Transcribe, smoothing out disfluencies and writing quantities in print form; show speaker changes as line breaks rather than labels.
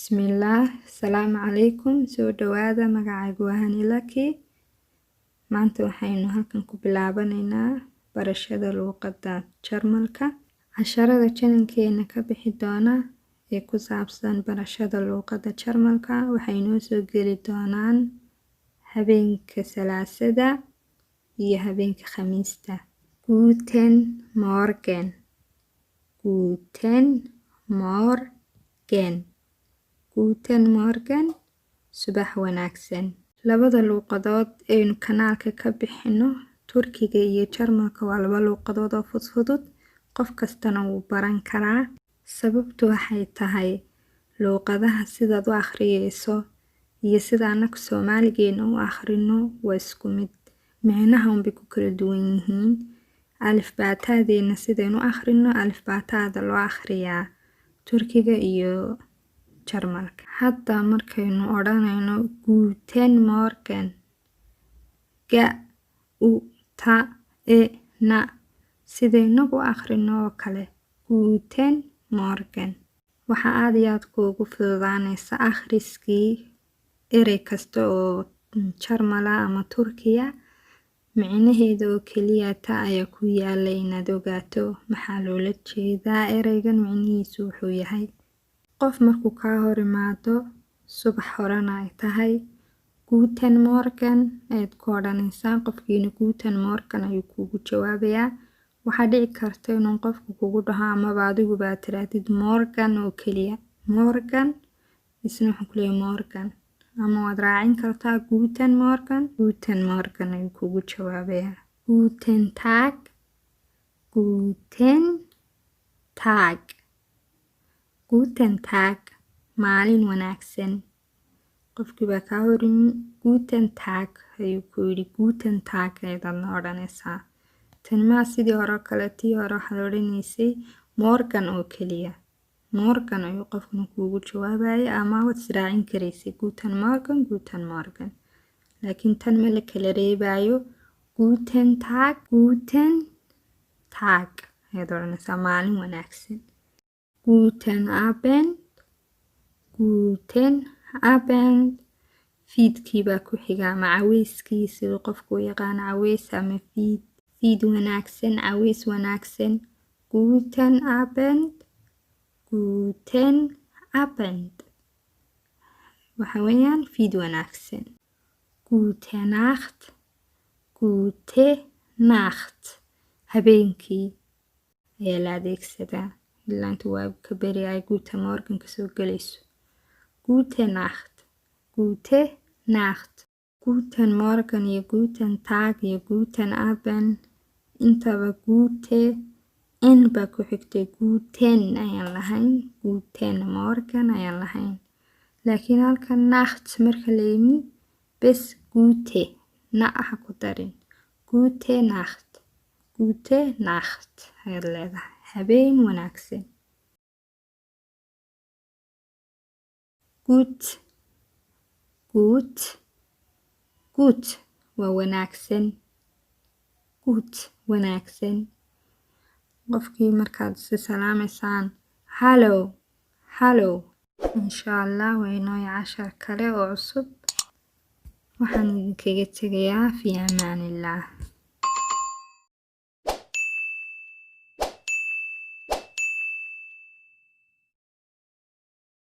Bismillah, Assalamu calaykum. Soo dhawaada, magacaygu waa Hanilaki. Maanta waxaynu halkan ku bilaabanaynaa barashada luqada Jarmalka. Casharada channelkeena ka bixi doona ee ku saabsan barashada luqada Jarmalka waxay noo soo geli doonaan habeenka Salaasada iyo habeenka Khamiista. Guten Morgen. Guten Morgen. Guten Morgen. Subax wanaagsan. Labada luqadood aynu kanaalka ka bixino Turkiga iyo Jarmalka waa laba luqadood oo fudud. Qof kastana wuu baran karaa. Sababtu waxay tahay luqadaha sidaad u akhriyeyso iyo sida anaga Soomaaligeena u akhrino waa isku mid. Micnaha unbay ku kala duwan yihiin. Alifbaatadeena sidaynu u akhrino alifbaatada loo akhriyaa Turkiga iyo Jarmalka. Hadda markaynu odhanayno Guten Morgen. Ga, u, ta, e, na. Sidaynu u akhrino oo kale. Guten Morgen. Waxa aad iyo aad kuugu fududaanaysa akhriskii erey kasta oo Jarmala ama Turkiya. Micnaheeda oo keliya ta ayaa ku yaala inaad ogaato maxaa loola jeedaa ereygan micnihiisu wuxuu yahay. Qof markuu kaa hor imaado subax horena ay tahay Guten Morgen ayaad ku odhanaysaa. Qofkiina Guten Morgen ayuu kuugu jawaabayaa. Waxaa dhici karta inuu qofku kugu dhaho amaba adigu baa tirahdid Morgan oo keliya. Morgan isna wuxuu ku leeyahay Morgan. Ama waad raacin kartaa Guten Morgen. Guten Morgen ayuu kuugu jawaabayaa. Guten Tag. Guten Tag. Guten Tag. Maalin wanaagsan. Qofkii baa kaa hor yimi Guten Tag ayuu ku yidhi. Guten Tag ayaad odhanaysaa. Tani maa sidii hore kale tii hore waxaad odhanaysay Morgan oo keliya. Morgan ayuu qofkuna kuugu jawaabaya ama waad israacin karaysay Guten Morgen. Guten Morgen. Laakiin tan ma la kala reebayo. Guten Tag. Guten Tag ayaad odhanaysaa maalin wanaagsan. Guten Abend. Guten Abend. Fiidkii baa ku xiga ama caweyskii siduu qofku u yaqaan caweys ama fiid. Fiid wanaagsan, caweys wanaagsan. Guten Abend. Guten Abend. Waxa weeyaan fiid wanaagsan. Gute Nacht. Gute Nacht. Habeenkii ayaa la adeegsadaa. Ilaa inta waa ka beri ay Guten Morgen ka soo galayso. Gute Nacht. Gute Nacht. Guten Morgen iyo Guten Tag iyo Guten Abend. Intaba Gute n baa ku xigtay. Guten ayaan lahayn. Guten Morgen ayaan lahayn. Laakiin halkan Nacht marka la yimi bes Gute na aha ku darin. Gute Nacht. Gute Nacht ayaad leedahay. Habeen wanaagsan. Gut. Gut. Gut waa wanaagsan. Gut wanaagsan. Qofkii markaad si salaamaysaan Hallo. Hallo. Insha Allah waa inoo cashar kale oo cusub. Waxaan idinkaga tegayaa fi amaanillah.